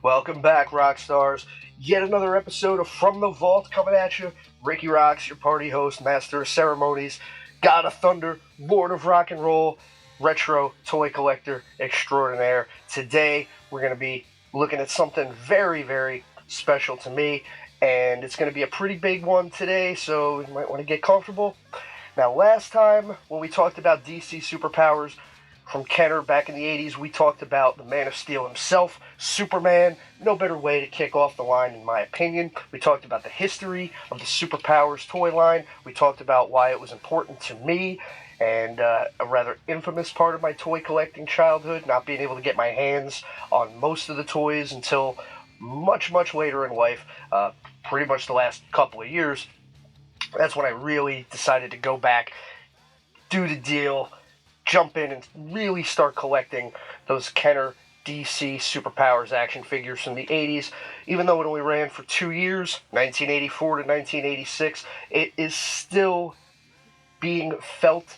Welcome back, rock stars. Yet another episode of From the Vault coming at you. Rikki Roxx, your party host, master of ceremonies, god of thunder, lord of rock and roll, retro toy collector extraordinaire. Today, we're going to be looking at something very, very special to me, and it's going to be a pretty big one today, so you might want to get comfortable. Now, last time, when we talked about DC superpowers from Kenner back in the 80s, we talked about the Man of Steel himself, Superman. No better way to kick off the line, in my opinion. We talked about the history of the Superpowers toy line. We talked about why it was important to me, and a rather infamous part of my toy collecting childhood, not being able to get my hands on most of the toys until much, much later in life, pretty much the last couple of years. That's when I really decided to go back, do the deal, jump in and really start collecting those Kenner DC Superpowers action figures from the 80s. Even though it only ran for 2 years, 1984 to 1986, it is still being felt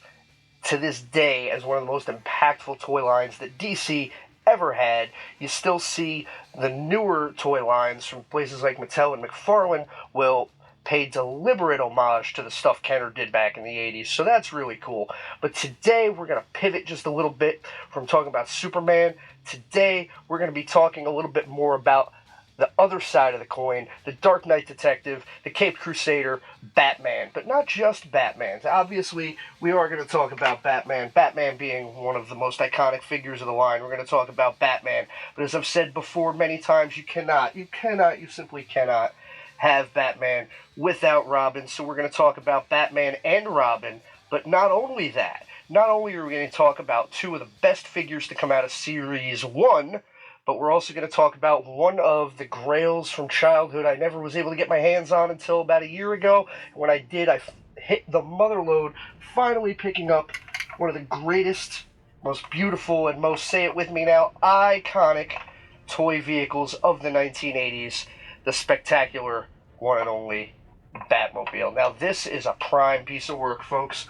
to this day as one of the most impactful toy lines that DC ever had. You still see the newer toy lines from places like Mattel and McFarlane will pay deliberate homage to the stuff Kenner did back in the 80s, so that's really cool. But today we're going to pivot just a little bit from talking about Superman. Today we're going to be talking a little bit more about the other side of the coin, the Dark Knight Detective, the Caped Crusader, Batman. But not just Batman. Obviously, we are going to talk about Batman, Batman being one of the most iconic figures of the line. We're going to talk about Batman. But as I've said before many times, you simply cannot have Batman without Robin. So we're going to talk about Batman and Robin. But not only that, not only are we going to talk about two of the best figures to come out of Series 1, but we're also going to talk about one of the grails from childhood I never was able to get my hands on until about a year ago. When I did, I hit the mother lode, finally picking up one of the greatest, most beautiful, and most, say it with me now, iconic toy vehicles of the 1980s, the spectacular one and only Batmobile. Now, this is a prime piece of work, folks.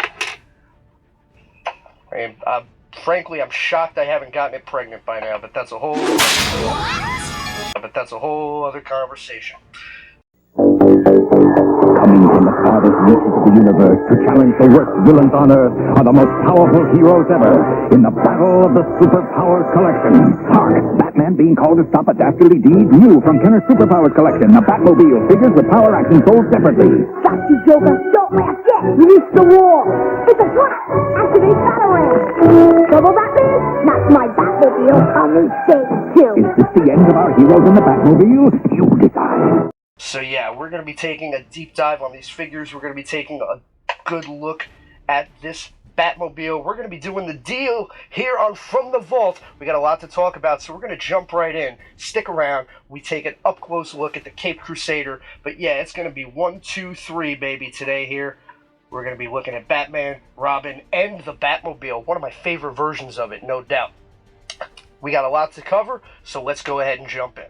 Frankly, I'm shocked I haven't gotten it pregnant by now, but that's a whole other conversation. Coming from the farthest reaches of the universe to challenge the worst villains on Earth are the most powerful heroes ever in the battle of the Superpowers Collection. Hark! Batman being called to stop a dastardly deed new from Kenner's Superpowers Collection. The Batmobile figures with power action sold separately. Got you, Joker. Don't laugh yet. Release the war. It's a trap. Activate battle ram. Trouble Batman? That's my Batmobile. Coming stage 2. Is this the end of our heroes in the Batmobile? You decide. So yeah, we're going to be taking a deep dive on these figures. We're going to be taking a good look at this Batmobile. We're going to be doing the deal here on From the Vault. We got a lot to talk about, so we're going to jump right in. Stick around. We take an up-close look at the Caped Crusader. But yeah, it's going to be 1, 2, 3, baby, today here. We're going to be looking at Batman, Robin, and the Batmobile. One of my favorite versions of it, no doubt. We got a lot to cover, so let's go ahead and jump in.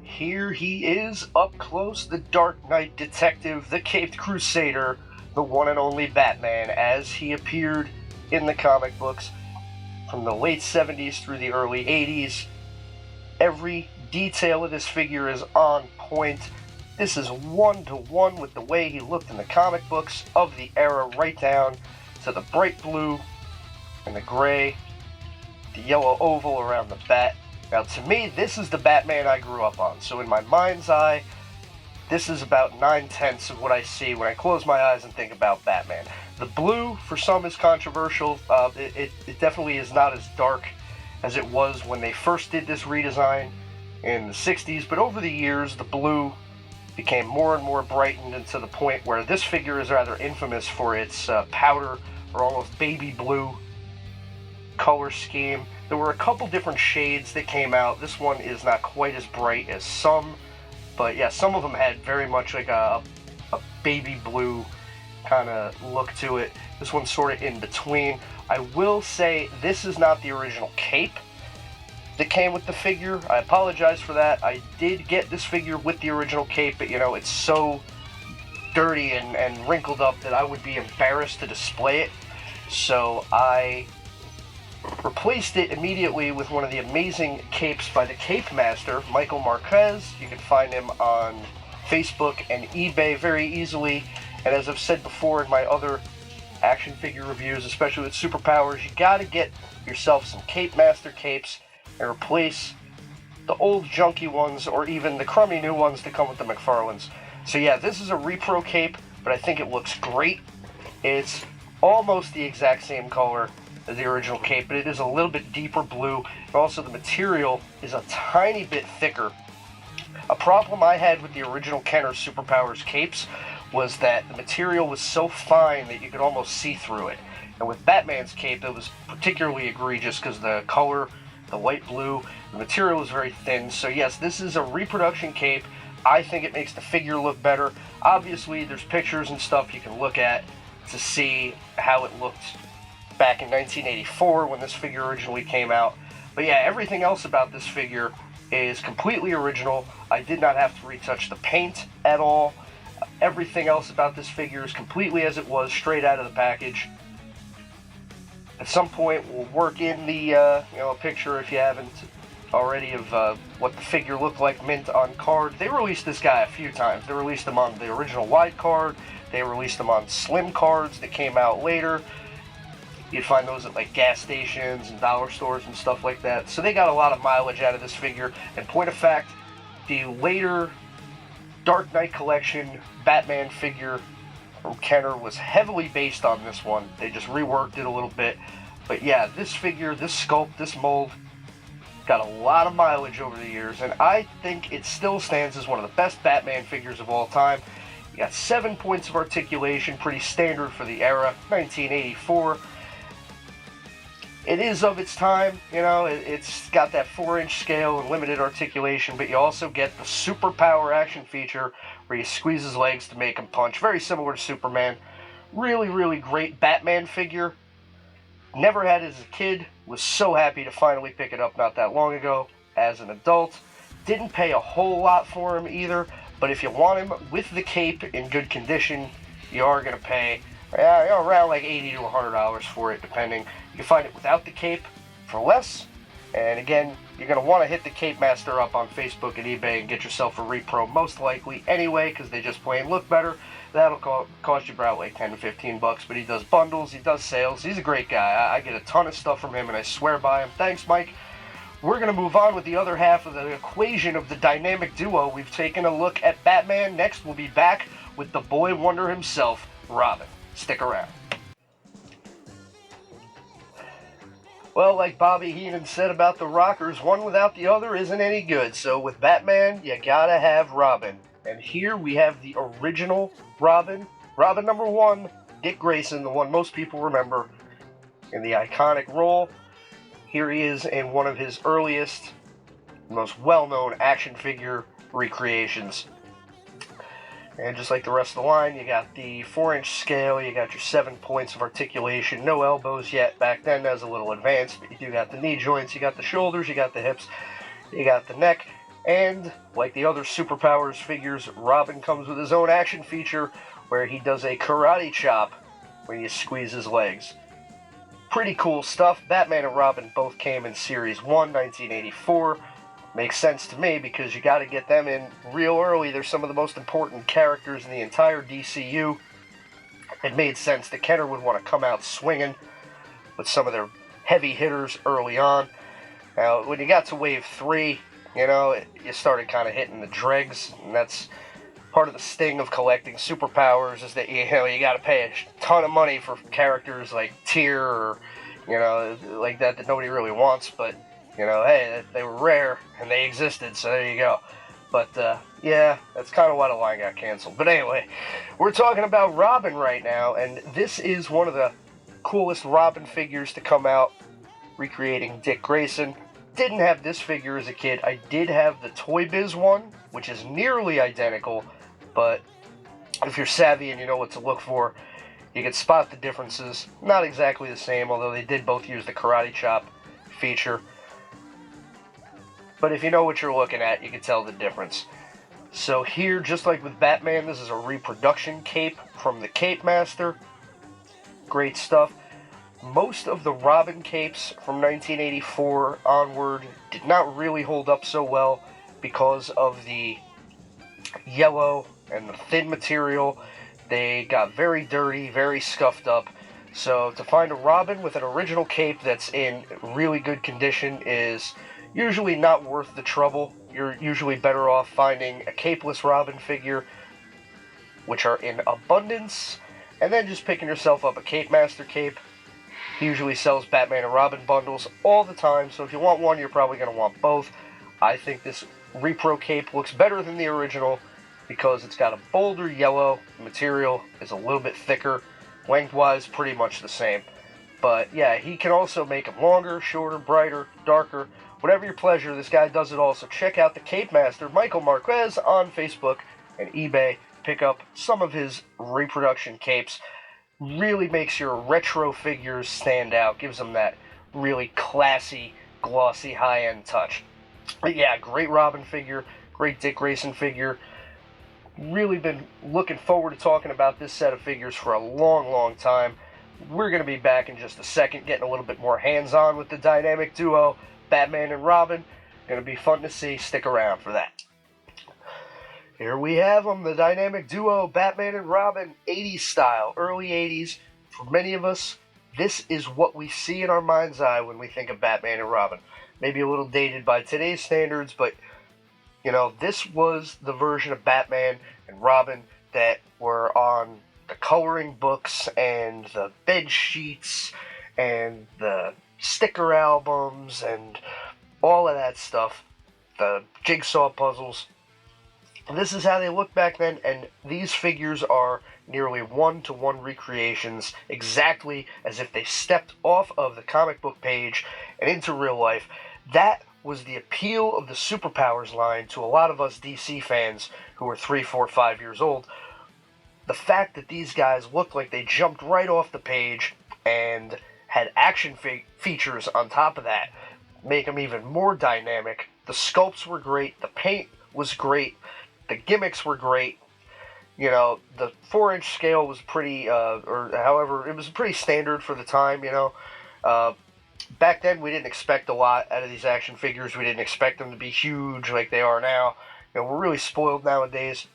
Here he is, up close, the Dark Knight Detective, the Caped Crusader, the one and only Batman, as he appeared in the comic books from the late 70s through the early 80s. Every detail of this figure is on point. This is one-to-one with the way he looked in the comic books of the era, right down to the bright blue and the gray, the yellow oval around the bat. Now, to me, this is the Batman I grew up on. So in my mind's eye, this is about 9/10 of what I see when I close my eyes and think about Batman. The blue, for some, is controversial. It definitely is not as dark as it was when they first did this redesign in the 60s. But over the years, the blue became more and more brightened, and to the point where this figure is rather infamous for its powder or almost baby blue color scheme. There were a couple different shades that came out. This one is not quite as bright as some, but yeah, some of them had very much like a baby blue kind of look to it. This one's sort of in between. I will say this is not the original cape that came with the figure. I apologize for that. I did get this figure with the original cape, but you know, it's so dirty and wrinkled up that I would be embarrassed to display it. So I replaced it immediately with one of the amazing capes by the Cape Master, Michael Marquez. You can find him on Facebook and eBay very easily. And as I've said before in my other action figure reviews, especially with superpowers, you gotta get yourself some Cape Master capes and replace the old junky ones or even the crummy new ones that come with the McFarlanes. So yeah, this is a repro cape, but I think it looks great. It's almost the exact same color as the original cape, but it is a little bit deeper blue, and also the material is a tiny bit thicker. A problem I had with the original Kenner Superpowers capes was that the material was so fine that you could almost see through it. And with Batman's cape, it was particularly egregious because the color, the light blue, the material is very thin. So yes, this is a reproduction cape. I think it makes the figure look better. Obviously, there's pictures and stuff you can look at to see how it looked back in 1984 when this figure originally came out. But yeah, everything else about this figure is completely original. I did not have to retouch the paint at all. Everything else about this figure is completely as it was, straight out of the package. At some point, we'll work in the a picture, if you haven't already, of what the figure looked like mint on card. They released this guy a few times. They released him on the original wide card. They released him on slim cards that came out later. You'd find those at like gas stations and dollar stores and stuff like that. So they got a lot of mileage out of this figure. And point of fact, the later Dark Knight collection Batman figure from Kenner was heavily based on this one. They just reworked it a little bit. But yeah, this figure, this sculpt, this mold got a lot of mileage over the years, and I think it still stands as one of the best Batman figures of all time. You got 7 points of articulation, pretty standard for the era, 1984. It is of its time, it's got that 4-inch scale and limited articulation, but you also get the superpower action feature where you squeeze his legs to make him punch. Very similar to Superman. Really, really great Batman figure. Never had it as a kid. Was so happy to finally pick it up not that long ago as an adult. Didn't pay a whole lot for him either, but if you want him with the cape in good condition, you are going to pay around like $80 to $100 for it, depending. You can find it without the cape for less. And again, you're going to want to hit the Cape Master up on Facebook and eBay and get yourself a repro, most likely anyway, because they just plain look better. That'll cost you about like 10 to 15 bucks, but he does bundles, he does sales. He's a great guy. I get a ton of stuff from him, and I swear by him. Thanks, Mike. We're going to move on with the other half of the equation of the dynamic duo. We've taken a look at Batman. Next, we'll be back with the boy wonder himself, Robin. Stick around. Well, like Bobby Heenan said about the Rockers, one without the other isn't any good. So with Batman, you gotta have Robin. And here we have the original Robin. Robin number 1, Dick Grayson, the one most people remember in the iconic role. Here he is in one of his earliest, most well-known action figure recreations. And just like the rest of the line, you got the 4-inch scale, you got your 7 points of articulation, no elbows yet. Back then that was a little advanced, but you do got the knee joints, you got the shoulders, you got the hips, you got the neck. And like the other Superpowers figures, Robin comes with his own action feature where he does a karate chop when you squeeze his legs. Pretty cool stuff. Batman and Robin both came in Series 1, 1984. Makes sense to me because you got to get them in real early. They're some of the most important characters in the entire DCU. It made sense that Kenner would want to come out swinging with some of their heavy hitters early on. Now, when you got to Wave 3, you started kind of hitting the dregs, and that's part of the sting of collecting Superpowers is that, you got to pay a ton of money for characters like Tyr or, like that nobody really wants, but hey, they were rare, and they existed, so there you go. But, yeah, that's kind of why the line got canceled. But anyway, we're talking about Robin right now, and this is one of the coolest Robin figures to come out, recreating Dick Grayson. Didn't have this figure as a kid. I did have the Toy Biz one, which is nearly identical, but if you're savvy and you know what to look for, you can spot the differences. Not exactly the same, although they did both use the karate chop feature. But if you know what you're looking at, you can tell the difference. So here, just like with Batman, this is a reproduction cape from the Cape Master. Great stuff. most of the Robin capes from 1984 onward did not really hold up so well because of the yellow and the thin material. They got very dirty, very scuffed up. So to find a Robin with an original cape that's in really good condition is usually not worth the trouble. You're usually better off finding a capeless Robin figure, which are in abundance, and then just picking yourself up a Cape Master cape. He usually sells Batman and Robin bundles all the time, so if you want one, you're probably going to want both. I think this repro cape looks better than the original because it's got a bolder yellow. The material is a little bit thicker. Lengthwise, pretty much the same. But yeah, he can also make them longer, shorter, brighter, darker. Whatever your pleasure, this guy does it all. So check out the Cape Master, Michael Marquez, on Facebook and eBay. Pick up some of his reproduction capes. Really makes your retro figures stand out. Gives them that really classy, glossy, high-end touch. But yeah, great Robin figure. Great Dick Grayson figure. Really been looking forward to talking about this set of figures for a long, long time. We're going to be back in just a second, getting a little bit more hands-on with the dynamic duo, Batman and Robin. Going to be fun to see. Stick around for that. Here we have them, the dynamic duo, Batman and Robin, 80s style, early 80s. For many of us, this is what we see in our mind's eye when we think of Batman and Robin. Maybe a little dated by today's standards, but you know, this was the version of Batman and Robin that were on the coloring books and the bed sheets and the sticker albums and all of that stuff, the jigsaw puzzles. This is how they looked back then, and these figures are nearly one-to-one recreations, exactly as if they stepped off of the comic book page and into real life. That was the appeal of the Superpowers line to a lot of us DC fans who were 3, 4, 5 years old. The fact that these guys looked like they jumped right off the page and had action features on top of that make them even more dynamic. The sculpts were great, the paint was great, the gimmicks were great. You know, the 4-inch scale was pretty, or however, it was pretty standard for the time, you know. Back then, we didn't expect a lot out of these action figures. We didn't expect them to be huge like they are now. You know, we're really spoiled nowadays,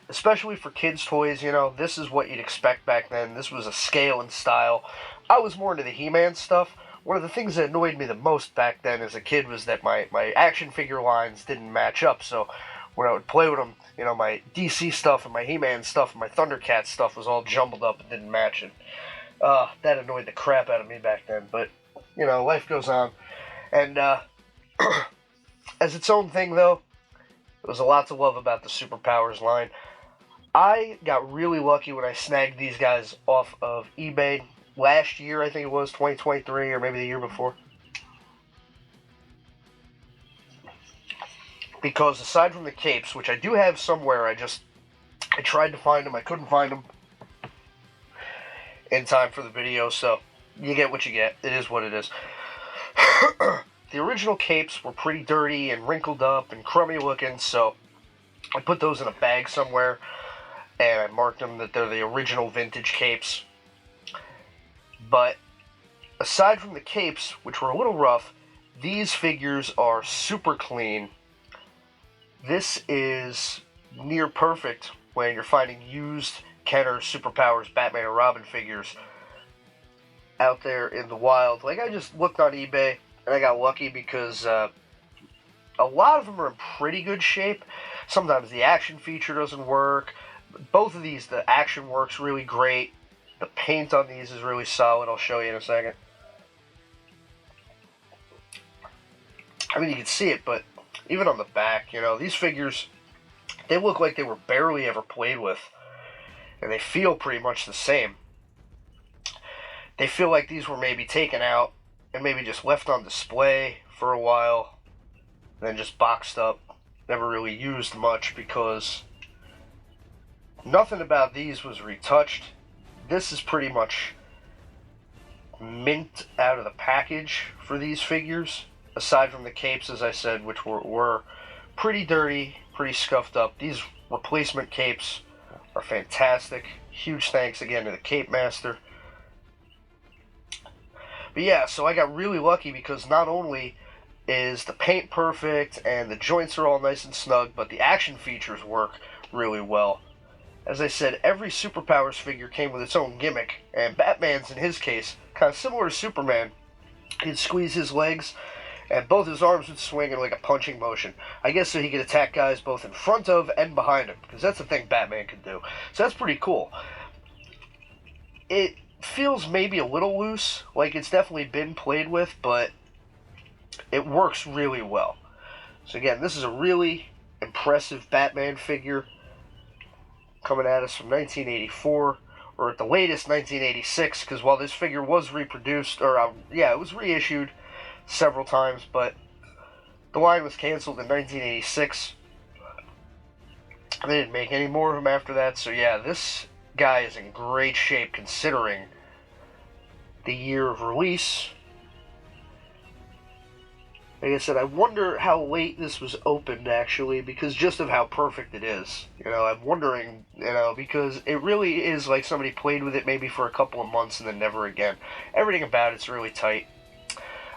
especially for kids' toys. You know, this is what you'd expect back then. This was a scale and style. I was more into the He-Man stuff. One of the things that annoyed me the most back then as a kid was that my action figure lines didn't match up. So when I would play with them, you know, my DC stuff and my He-Man stuff and my Thundercat stuff was all jumbled up and didn't match. And that annoyed the crap out of me back then. But you know, life goes on. And as its own thing, though, there was a lot to love about the Superpowers line. I got really lucky when I snagged these guys off of eBay last year, I think it was, 2023, or maybe the year before. Because aside from the capes, which I do have somewhere, I tried to find them, I couldn't find them in time for the video, so you get what you get. It is what it is. The original capes were pretty dirty and wrinkled up and crummy looking, so I put those in a bag somewhere, and I marked them that they're the original vintage capes. But aside from the capes, which were a little rough, these figures are super clean. This is near perfect when you're finding used Kenner Superpowers Batman and Robin figures out there in the wild. Like, I just looked on eBay and I got lucky because a lot of them are in pretty good shape. Sometimes the action feature doesn't work. Both of these, the action works really great. The paint on these is really solid. I'll show you in a second. I mean, you can see it, but even on the back, you know, these figures, they look like they were barely ever played with. And they feel pretty much the same. They feel like these were maybe taken out and maybe just left on display for a while, then just boxed up, never really used much because nothing about these was retouched. This is pretty much mint out of the package for these figures, aside from the capes, as I said, which were pretty dirty, pretty scuffed up. These replacement capes are fantastic. Huge thanks again to the Cape Master. But yeah, so I got really lucky because not only is the paint perfect and the joints are all nice and snug, but the action features work really well. As I said, every Superpowers figure came with its own gimmick, and Batman's, in his case, kind of similar to Superman. He'd squeeze his legs, and both his arms would swing in like a punching motion. I guess so he could attack guys both in front of and behind him, because that's the thing Batman could do. So that's pretty cool. It feels maybe a little loose, like it's definitely been played with, but it works really well. So again, this is a really impressive Batman figure coming at us from 1984, or at the latest 1986, because while this figure was reproduced, or it was reissued several times, but the line was canceled in 1986. They didn't make any more of them after that, so yeah, this guy is in great shape considering the year of release. Like I said, I wonder how late this was opened, actually, because just of how perfect it is. I'm wondering, because it really is like somebody played with it maybe for a couple of months and then never again. Everything about it's really tight.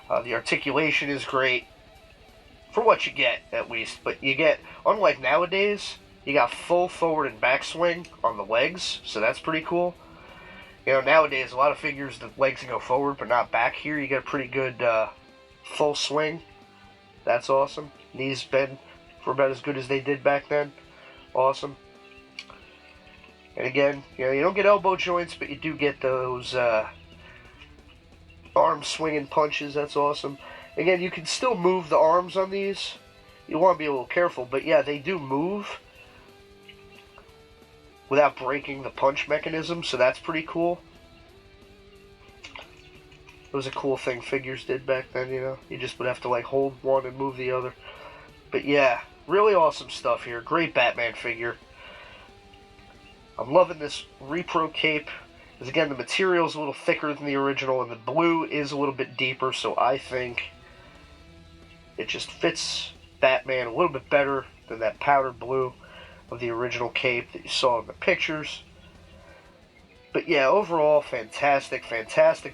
The articulation is great, for what you get, at least. But you get, unlike nowadays, you got full forward and back swing on the legs, so that's pretty cool. Nowadays, a lot of figures, the legs can go forward, but not back. Here, you get a pretty good full swing. That's awesome. Knees bend for about as good as they did back then. Awesome. And again, you don't get elbow joints, but you do get those arm swinging punches. That's awesome. Again, you can still move the arms on these. You want to be a little careful, but yeah, they do move without breaking the punch mechanism, so that's pretty cool. It was a cool thing figures did back then, You just would have to, hold one and move the other. But yeah, really awesome stuff here. Great Batman figure. I'm loving this repro cape. Because, again, the material is a little thicker than the original, and the blue is a little bit deeper, so I think it just fits Batman a little bit better than that powder blue of the original cape that you saw in the pictures. But yeah, overall, fantastic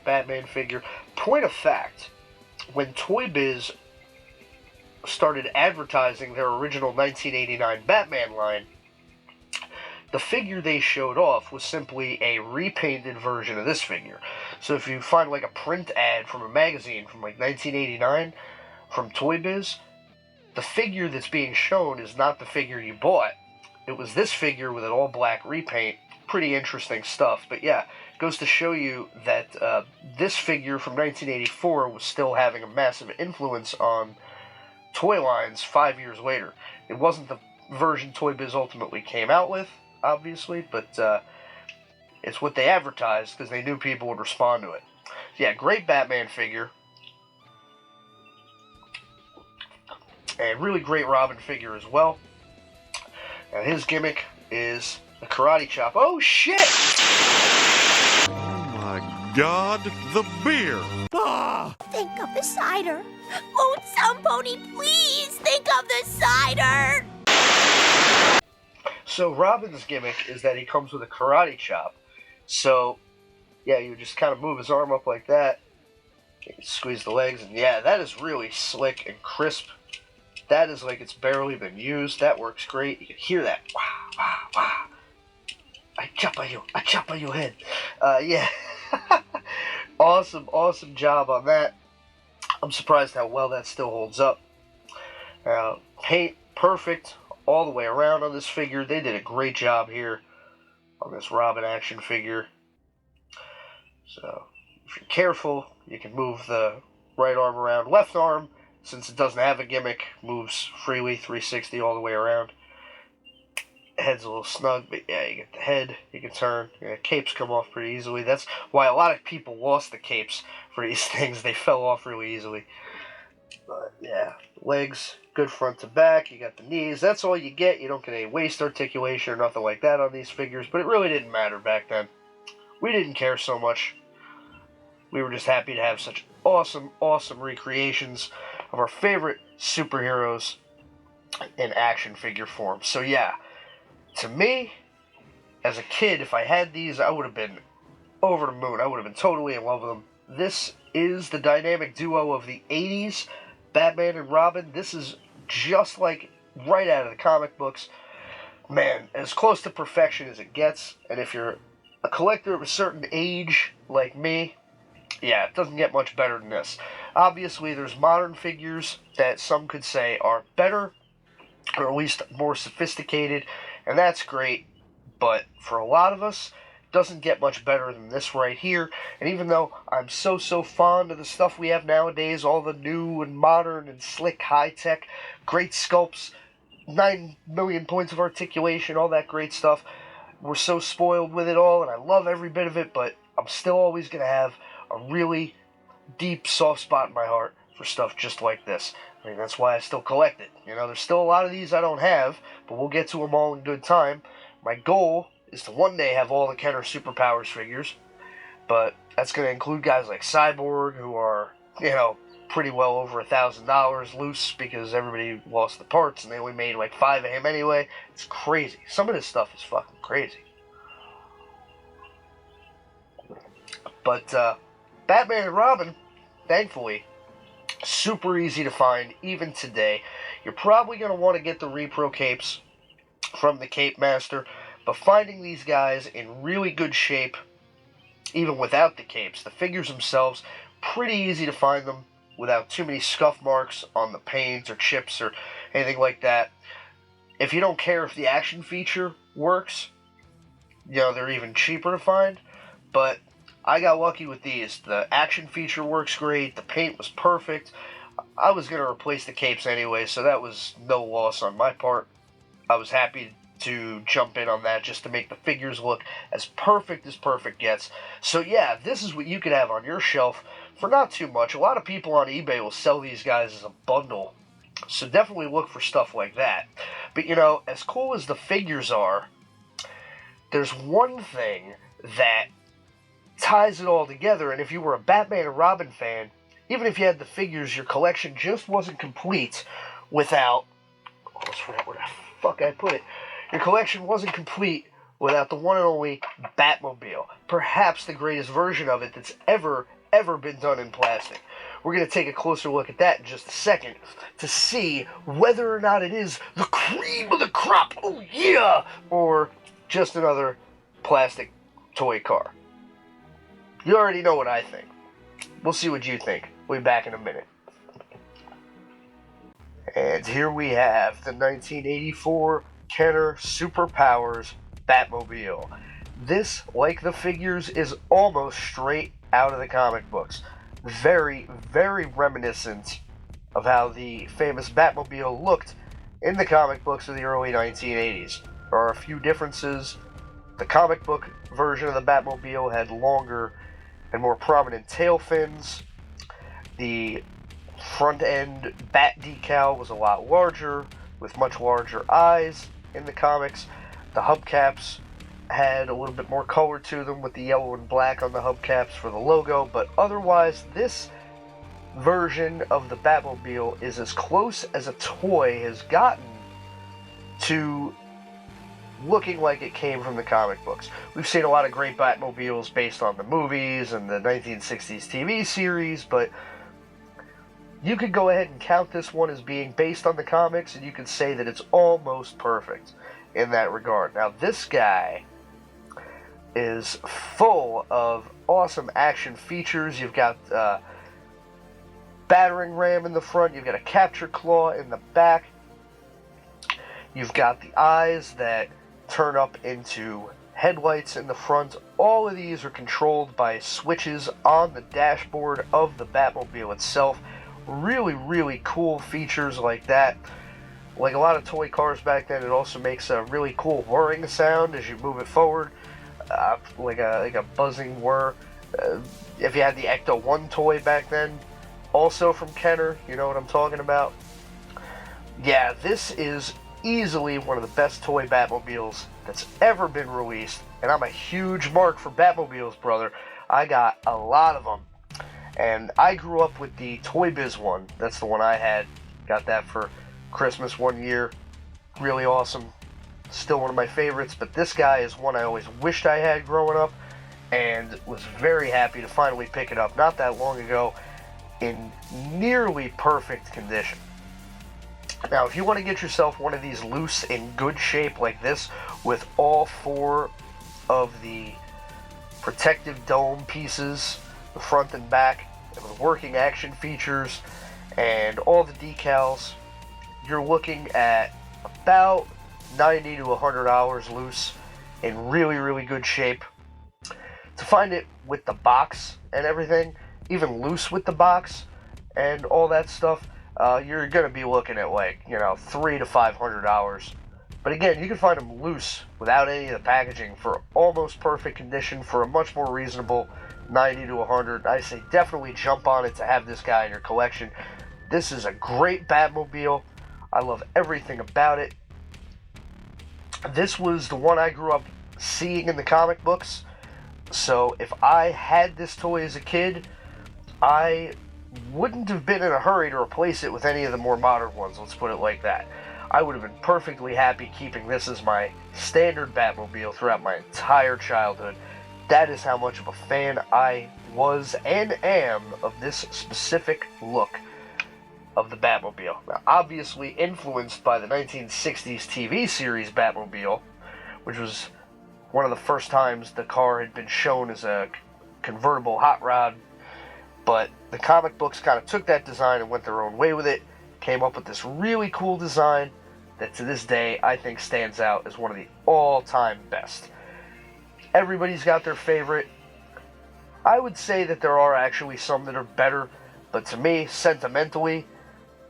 Batman figure. Point of fact, when Toy Biz started advertising their original 1989 Batman line, the figure they showed off was simply a repainted version of this figure. So if you find a print ad from a magazine from 1989 from Toy Biz, the figure that's being shown is not the figure you bought. It was this figure with an all-black repaint. Pretty interesting stuff. But yeah, it goes to show you that this figure from 1984 was still having a massive influence on toy lines 5 years later. It wasn't the version Toy Biz ultimately came out with, obviously, but it's what they advertised because they knew people would respond to it. Yeah, great Batman figure. And really great Robin figure as well. Now his gimmick is the karate chop. Oh shit! Oh my God, the beer! Ah! Think of the cider. Won't some pony please think of the cider? So Robin's gimmick is that he comes with a karate chop. So, yeah, you just kind of move his arm up like that. You squeeze the legs, and yeah, that is really slick and crisp. That is like it's barely been used. That works great. You can hear that. Wah, wah, wah. I chop on your head. Yeah. Awesome job on that. I'm surprised how well that still holds up. Paint perfect all the way around on this figure. They did a great job here on this Robin action figure. So, if you're careful, you can move the right arm around. Left arm, since it doesn't have a gimmick, moves freely 360 all the way around. Head's a little snug, but yeah, you get the head, you can turn. Yeah, capes come off pretty easily. That's why a lot of people lost the capes for these things. They fell off really easily. But yeah, legs, good front to back. You got the knees. That's all you get. You don't get any waist articulation or nothing like that on these figures, but it really didn't matter back then. We didn't care so much. We were just happy to have such awesome recreations of our favorite superheroes in action figure form. So yeah, to me, as a kid, if I had these, I would have been over the moon. I would have been totally in love with them. this is the dynamic duo of the 80s, Batman and Robin. This is just like right out of the comic books. Man, as close to perfection as it gets, and if you're a collector of a certain age like me, yeah, it doesn't get much better than this. Obviously, there's modern figures that some could say are better, or at least more sophisticated, and that's great, but for a lot of us, it doesn't get much better than this right here. And even though I'm so fond of the stuff we have nowadays, all the new and modern and slick high-tech, great sculpts, 9 million points of articulation, all that great stuff, we're so spoiled with it all, and I love every bit of it, but I'm still always going to have a really deep soft spot in my heart for stuff just like this. I mean, that's why I still collect it. You know, there's still a lot of these I don't have, but we'll get to them all in good time. My goal is to one day have all the Kenner Superpowers figures, but that's going to include guys like Cyborg, who are, you know, pretty well over $1,000 loose because everybody lost the parts and they only made like 5 of him anyway. It's crazy. Some of this stuff is fucking crazy. But Batman and Robin, thankfully, super easy to find even today. You're probably going to want to get the repro capes from the Cape Master, but finding these guys in really good shape, even without the capes, the figures themselves, pretty easy to find them without too many scuff marks on the paint or chips or anything like that. If you don't care if the action feature works, you know, they're even cheaper to find, but I got lucky with these. The action feature works great, the paint was perfect. I was going to replace the capes anyway, so that was no loss on my part. I was happy to jump in on that just to make the figures look as perfect gets. So yeah, this is what you could have on your shelf for not too much. A lot of people on eBay will sell these guys as a bundle, so definitely look for stuff like that. But you know, as cool as the figures are, there's one thing that ties it all together, and if you were a Batman and Robin fan, even if you had the figures, your collection just wasn't complete without... I almost forgot where the fuck I put it. Your collection wasn't complete without the one and only Batmobile. Perhaps the greatest version of it that's ever been done in plastic. We're going to take a closer look at that in just a second to see whether or not it is the cream of the crop, oh yeah, or just another plastic toy car. You already know what I think. We'll see what you think. We'll be back in a minute. And here we have the 1984 Kenner Superpowers Batmobile. This, like the figures, is almost straight out of the comic books. Very reminiscent of how the famous Batmobile looked in the comic books of the early 1980s. There are a few differences. The comic book version of the Batmobile had longer and more prominent tail fins. The front end bat decal was a lot larger, with much larger eyes in the comics. The hubcaps had a little bit more color to them with the yellow and black on the hubcaps for the logo, but otherwise this version of the Batmobile is as close as a toy has gotten to looking like it came from the comic books. We've seen a lot of great Batmobiles based on the movies and the 1960s TV series, but you could go ahead and count this one as being based on the comics, and you could say that it's almost perfect in that regard. Now, this guy is full of awesome action features. You've got battering ram in the front, you've got a capture claw in the back, you've got the eyes that turn up into headlights in the front. All of these are controlled by switches on the dashboard of the Batmobile itself. Really cool features like that. Like a lot of toy cars back then, it also makes a really cool whirring sound as you move it forward, like a buzzing whir. If you had the Ecto 1 toy back then, also from Kenner, you know what I'm talking about. Yeah, this is easily one of the best toy Batmobiles that's ever been released, and I'm a huge mark for Batmobiles, brother. I got a lot of them, and I grew up with the Toy Biz one. That's the one I had. Got that for Christmas one year. Really awesome. Still one of my favorites, but this guy is one I always wished I had growing up, and was very happy to finally pick it up not that long ago in nearly perfect condition. Now, if you want to get yourself one of these loose in good shape like this, with all four of the protective dome pieces, the front and back, and the working action features, and all the decals, you're looking at about $90 to $100 loose, in really, really good shape. To find it with the box and everything, even loose with the box and all that stuff, you're going to be looking at like, $300 to $500. But again, you can find them loose without any of the packaging for almost perfect condition for a much more reasonable $90 to $100. I say definitely jump on it to have this guy in your collection. This is a great Batmobile. I love everything about it. This was the one I grew up seeing in the comic books. So if I had this toy as a kid, I wouldn't have been in a hurry to replace it with any of the more modern ones, let's put it like that. I would have been perfectly happy keeping this as my standard Batmobile throughout my entire childhood. That is how much of a fan I was and am of this specific look of the Batmobile. Now, obviously influenced by the 1960s TV series Batmobile, which was one of the first times the car had been shown as a convertible hot rod, but the comic books kind of took that design and went their own way with it, came up with this really cool design that to this day I think stands out as one of the all-time best. Everybody's got their favorite. I would say that there are actually some that are better, but to me, sentimentally,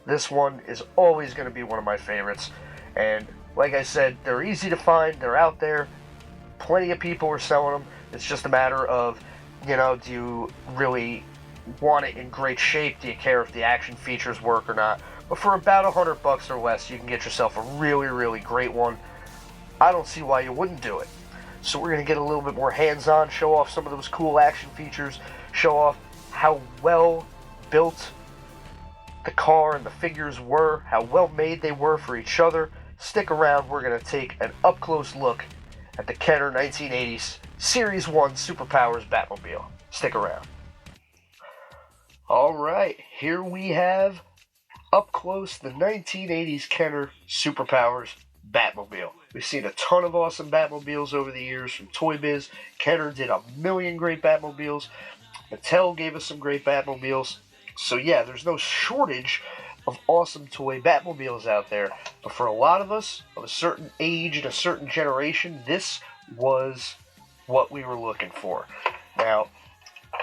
this one is always going to be one of my favorites. And like I said, they're easy to find, they're out there, plenty of people are selling them. It's just a matter of, do you really want it in great shape? Do you care if the action features work or not? But for about $100 or less, you can get yourself a really, really great one. I don't see why you wouldn't do it. So we're going to get a little bit more hands-on, show off some of those cool action features, show off how well built the car and the figures were, how well made they were for each other. Stick around, we're going to take an up-close look at the Kenner 1980s Series 1 Superpowers Batmobile. Stick around. Alright, here we have up close the 1980s Kenner Superpowers Batmobile. We've seen a ton of awesome Batmobiles over the years from Toy Biz. Kenner did a million great Batmobiles. Mattel gave us some great Batmobiles. So yeah, there's no shortage of awesome toy Batmobiles out there. But for a lot of us, of a certain age and a certain generation, this was what we were looking for. Now,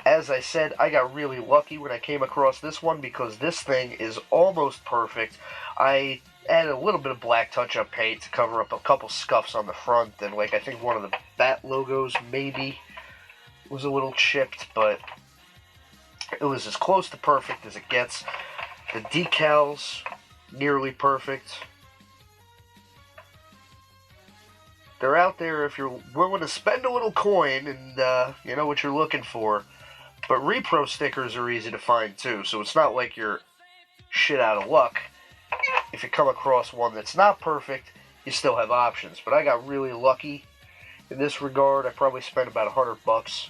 as I said, I got really lucky when I came across this one because this thing is almost perfect. I added a little bit of black touch-up paint to cover up a couple scuffs on the front, and I think one of the Bat logos maybe was a little chipped, but it was as close to perfect as it gets. The decals, nearly perfect. They're out there if you're willing to spend a little coin and you know what you're looking for. But repro stickers are easy to find too, so it's not like you're shit out of luck. If you come across one that's not perfect, you still have options. But I got really lucky in this regard. I probably spent about $100.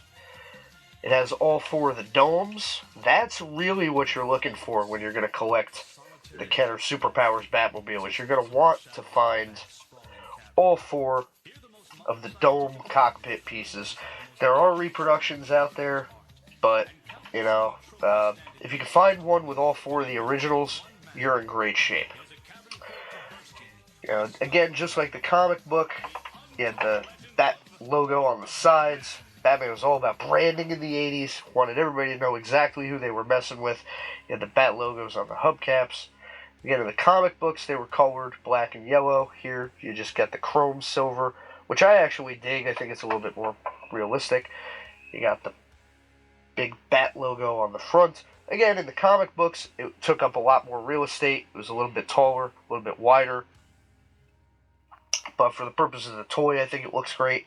It has all four of the domes. That's really what you're looking for when you're going to collect the Kenner Superpowers Batmobile. Is you're going to want to find all four of the dome cockpit pieces. There are reproductions out there, but if you can find one with all four of the originals, you're in great shape. Again, just like the comic book, you had the Bat logo on the sides. Batman was all about branding in the 80s, wanted everybody to know exactly who they were messing with. You had the Bat logos on the hubcaps. Again, in the comic books, they were colored black and yellow. Here, you just get the chrome silver, which I actually dig. I think it's a little bit more realistic. You got the big Bat logo on the front. Again, in the comic books, it took up a lot more real estate. It was a little bit taller, a little bit wider. But for the purpose of the toy, I think it looks great.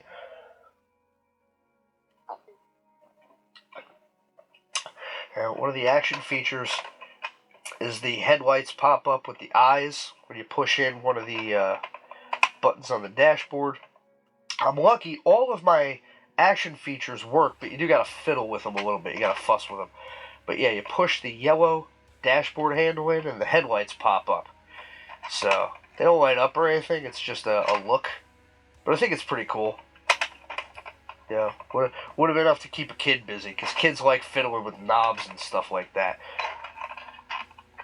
Now, one of the action features is the headlights pop up with the eyes when you push in one of the buttons on the dashboard. I'm lucky, all of my action features work, but you do gotta fiddle with them a little bit. You gotta fuss with them. But yeah, you push the yellow dashboard handle in, and the headlights pop up. So they don't light up or anything. It's just a look. But I think it's pretty cool. Yeah, would have been enough to keep a kid busy, because kids like fiddling with knobs and stuff like that.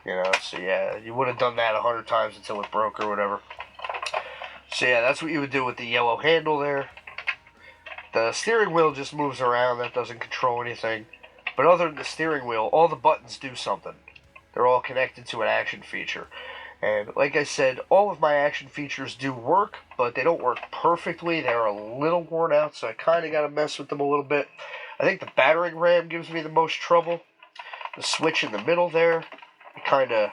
You know, so yeah, you would have done that 100 times until it broke or whatever. So yeah, that's what you would do with the yellow handle there. The steering wheel just moves around. That doesn't control anything. But other than the steering wheel, all the buttons do something. They're all connected to an action feature. And like I said, all of my action features do work, but they don't work perfectly. They're a little worn out, so I kind of got to mess with them a little bit. I think the battering ram gives me the most trouble. The switch in the middle there, you kind of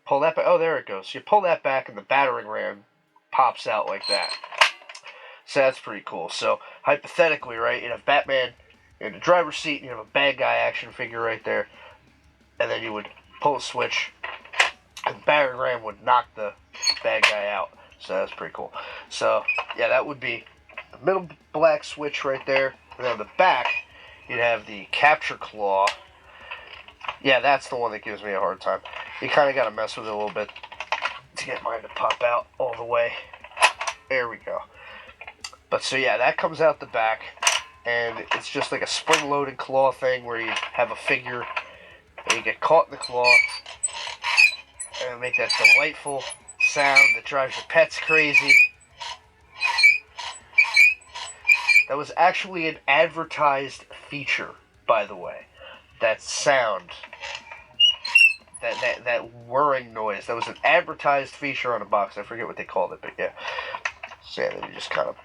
pull that back. Oh, there it goes. So you pull that back, and the battering ram pops out like that. So that's pretty cool. So hypothetically, right, you have Batman in the driver's seat, and you have a bad guy action figure right there, and then you would pull a switch, and the battering ram would knock the bad guy out. So that's pretty cool. So yeah, that would be the middle black switch right there, and then on the back you'd have the capture claw. Yeah, that's the one that gives me a hard time. You kind of got to mess with it a little bit to get mine to pop out all the way. There we go. But so yeah, that comes out the back, and it's just like a spring-loaded claw thing where you have a figure, and you get caught in the claw, and make that delightful sound that drives your pets crazy. That was actually an advertised feature, by the way. That sound, that whirring noise, that was an advertised feature on a box. I forget what they called it, but yeah. So yeah, then you just kind of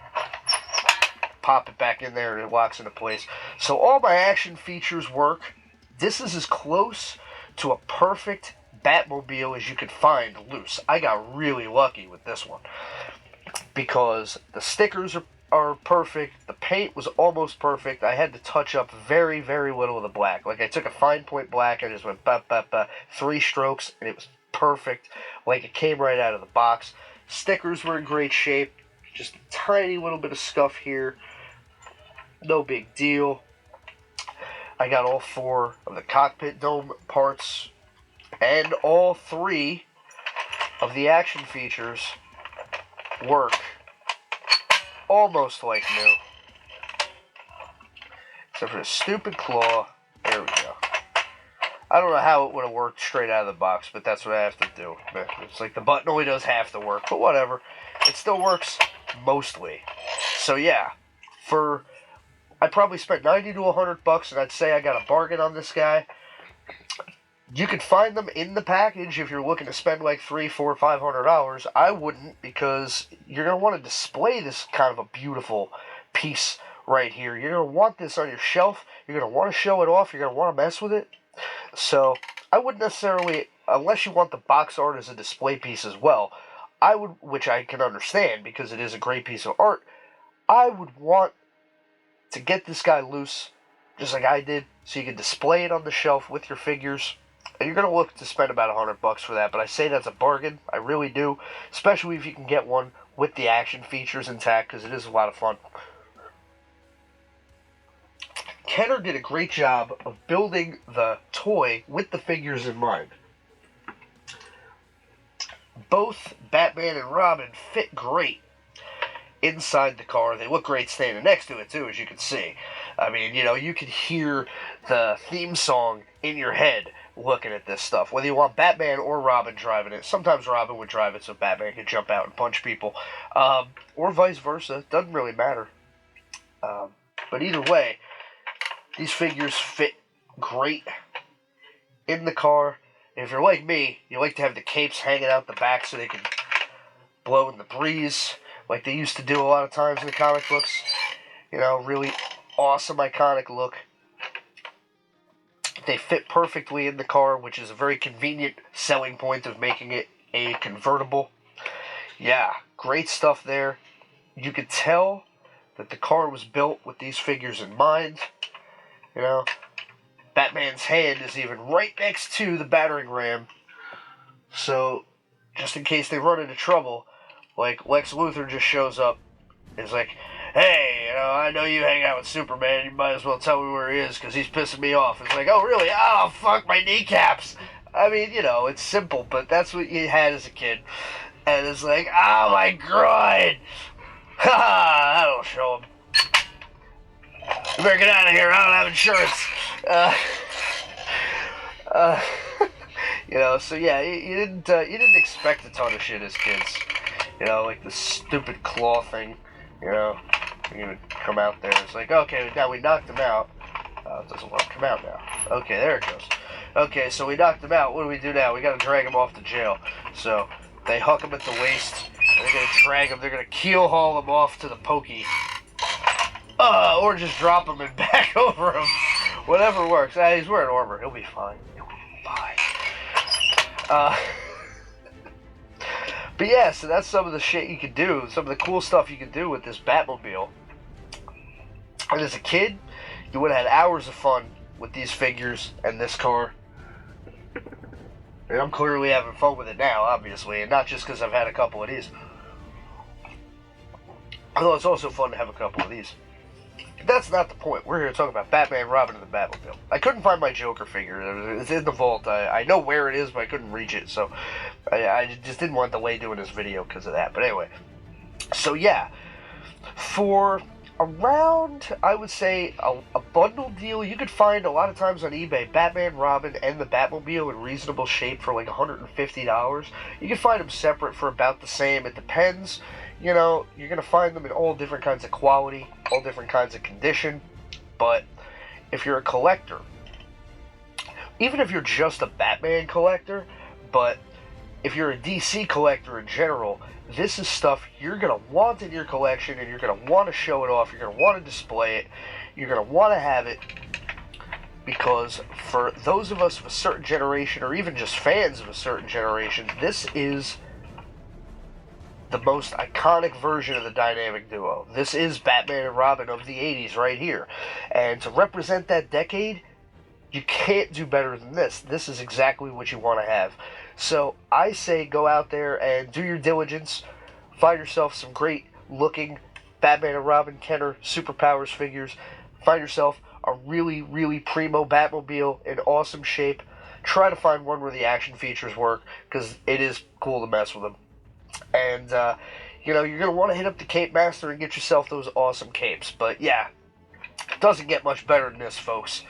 pop it back in there and it locks into place. So all my action features work. This is as close to a perfect Batmobile as you could find loose. I got really lucky with this one, because the stickers are perfect. The paint was almost perfect. I had to touch up very, very little of the black. Like, I took a fine point black, I just went 3 strokes, and it was perfect. Like, it came right out of the box. Stickers were in great shape. Just a tiny little bit of scuff here. No big deal. I got all 4 of the cockpit dome parts, and all 3 of the action features work almost like new. Except for the stupid claw. There we go. I don't know how it would have worked straight out of the box, but that's what I have to do. It's like the button only does half the work, but whatever. It still works mostly. So yeah, I probably spent $90 to $100, and I'd say I got a bargain on this guy. You could find them in the package if you're looking to spend like $300, $400, $500. I wouldn't, because you're going to want to display this kind of a beautiful piece right here. You're going to want this on your shelf. You're going to want to show it off. You're going to want to mess with it. So I wouldn't necessarily, unless you want the box art as a display piece as well, I would, which I can understand because it is a great piece of art, I would want to get this guy loose, just like I did, so you can display it on the shelf with your figures. And you're going to look to spend about $100 for that, but I say that's a bargain. I really do, especially if you can get one with the action features intact, because it is a lot of fun. Kenner did a great job of building the toy with the figures in mind. Both Batman and Robin fit great inside the car. They look great standing next to it, too, as you can see. I mean, you know, you could hear the theme song in your head looking at this stuff. Whether you want Batman or Robin driving it. Sometimes Robin would drive it so Batman could jump out and punch people. Or vice versa. Doesn't really matter. But either way, these figures fit great in the car. And if you're like me, you like to have the capes hanging out the back so they can blow in the breeze, like they used to do a lot of times in the comic books. You know, really awesome, iconic look. They fit perfectly in the car, which is a very convenient selling point of making it a convertible. Yeah, great stuff there. You could tell that the car was built with these figures in mind. You know, Batman's hand is even right next to the battering ram. So, just in case they run into trouble, like Lex Luthor just shows up and is like, "Hey, I know you hang out with Superman. You might as well tell me where he is because he's pissing me off. It's like, oh, really? Oh, fuck, my kneecaps. I mean, it's simple, but that's what you had as a kid. And it's like, oh, my groin. Ha ha, that'll show him. You better get out of here. I don't have insurance. So yeah, you didn't expect a ton of shit as kids. Like the stupid claw thing. You're gonna come out there. It's like, okay, now we knocked him out. It doesn't want to come out now. Okay, there it goes. Okay, so we knocked him out. What do we do now? We gotta drag him off to jail. So they huck him at the waist. And they're gonna drag him. They're gonna keel haul him off to the pokey. Or just drop him and back over him. Whatever works. He's wearing armor. He'll be fine. But yeah, so that's some of the shit you could do. Some of the cool stuff you could do with this Batmobile. And as a kid, you would have had hours of fun with these figures and this car. And I'm clearly having fun with it now, obviously. And not just because I've had a couple of these. Although it's also fun to have a couple of these. That's not the point. We're here to talk about Batman, Robin, and the Batmobile. I couldn't find my Joker figure. It's in the vault. I know where it is, but I couldn't reach it. So I just didn't want to delay doing this video because of that. But anyway. So yeah. For around, I would say, a bundle deal, you could find a lot of times on eBay Batman, Robin, and the Batmobile in reasonable shape for like $150. You can find them separate for about the same. It depends. You're going to find them in all different kinds of quality, all different kinds of condition. But if you're a collector, even if you're just a Batman collector, but if you're a DC collector in general, this is stuff you're going to want in your collection, and you're going to want to show it off. You're going to want to display it. You're going to want to have it, because for those of us of a certain generation, or even just fans of a certain generation, this is the most iconic version of the dynamic duo. This is Batman and Robin of the 80s right here. And to represent that decade, you can't do better than this. This is exactly what you want to have. So I say go out there and do your diligence. Find yourself some great looking Batman and Robin Kenner Superpowers figures. Find yourself a really, really primo Batmobile in awesome shape. Try to find one where the action features work, because it is cool to mess with them. And, you're going to want to hit up the Cape Master and get yourself those awesome capes. But, yeah, it doesn't get much better than this, folks.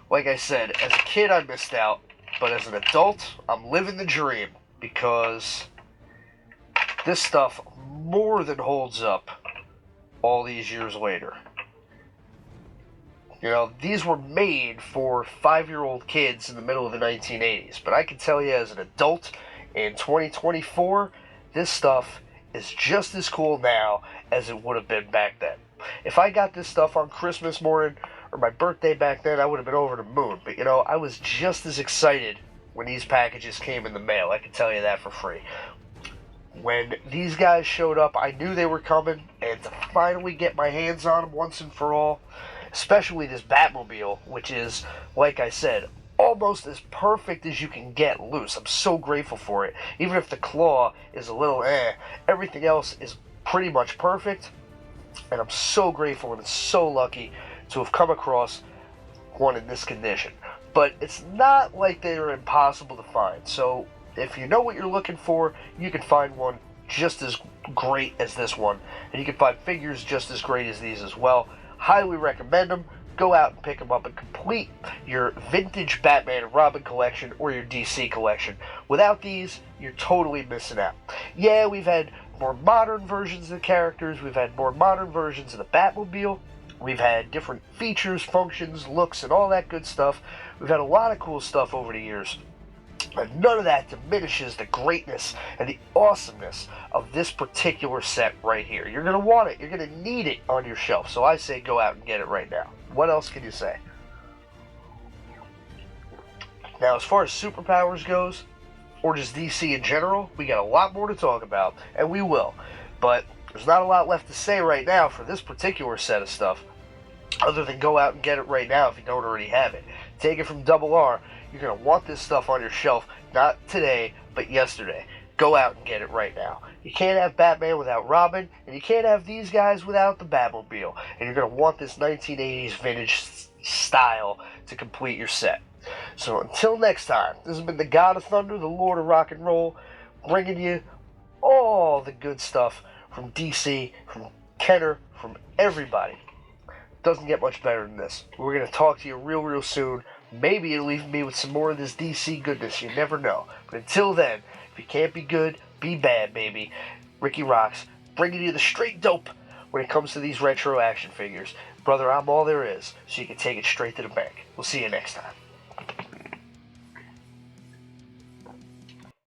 Like I said, as a kid, I missed out. But as an adult, I'm living the dream. Because this stuff more than holds up all these years later. These were made for 5-year-old kids in the middle of the 1980s. But I can tell you, as an adult in 2024... this stuff is just as cool now as it would have been back then. If I got this stuff on Christmas morning or my birthday back then, I would have been over the moon. But, I was just as excited when these packages came in the mail. I can tell you that for free. When these guys showed up, I knew they were coming, and to finally get my hands on them once and for all, especially this Batmobile, which is, like I said, almost as perfect as you can get loose. I'm so grateful for it. Even if the claw is a little everything else is pretty much perfect. And I'm so grateful and so lucky to have come across one in this condition. But it's not like they're impossible to find. So if you know what you're looking for, you can find one just as great as this one. And you can find figures just as great as these as well. Highly recommend them. Go out and pick them up and complete your vintage Batman and Robin collection or your DC collection. Without these, you're totally missing out. Yeah, we've had more modern versions of the characters. We've had more modern versions of the Batmobile. We've had different features, functions, looks, and all that good stuff. We've had a lot of cool stuff over the years. But none of that diminishes the greatness and the awesomeness of this particular set right here. You're going to want it. You're going to need it on your shelf. So I say go out and get it right now. What else can you say? Now, as far as superpowers goes, or just DC in general, we got a lot more to talk about, and we will. But there's not a lot left to say right now for this particular set of stuff, other than go out and get it right now if you don't already have it. Take it from Double R. You're going to want this stuff on your shelf, not today, but yesterday. Go out and get it right now. You can't have Batman without Robin, and you can't have these guys without the Batmobile. And you're going to want this 1980s vintage style to complete your set. So until next time, this has been the God of Thunder, the Lord of Rock and Roll, bringing you all the good stuff from DC, from Kenner, from everybody. Doesn't get much better than this. We're going to talk to you real soon. Maybe you'll leave me with some more of this DC goodness. You never know. But until then, if you can't be good, be bad, baby. Rikki Roxx, bringing you the straight dope when it comes to these retro action figures. Brother, I'm all there is, so you can take it straight to the bank. We'll see you next time.